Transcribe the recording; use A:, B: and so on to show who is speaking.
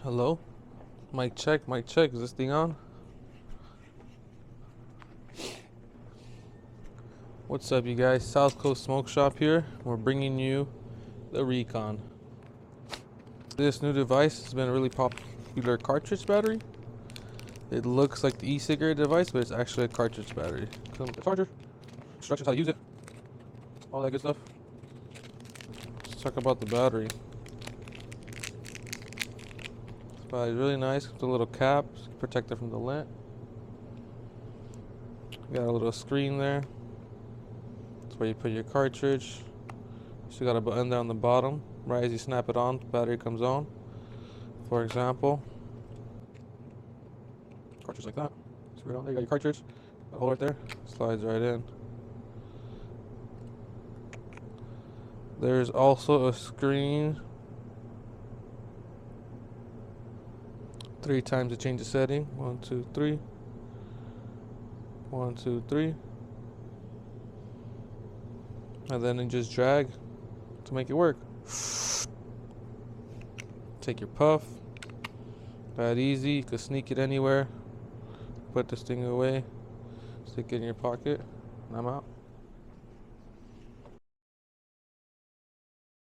A: Hello? Mic check, mic check. Is this thing on? What's up, you guys? South Coast Smoke Shop here. We're bringing you the Recon. This new device has been a really popular cartridge battery. It looks like the e-cigarette device, but it's actually a cartridge battery. Comes with the charger, instructions how to use it, all that good stuff. Let's talk about the battery. This battery is really nice with a little cap, protect it from the lint. Got a little screen there. That's where you put your cartridge. So you got a button down the bottom. Right as you snap it on, the battery comes on. For example, cartridge like that. Screw it on there. You got your cartridge. Got a hole right there. Slides right in. There's also a screen. 3 times to change the setting. 1, 2, 3. 1, 2, 3. And then you just drag to make it work. Take your puff. That easy. You can sneak it anywhere. Put this thing away. Stick it in your pocket. And I'm out.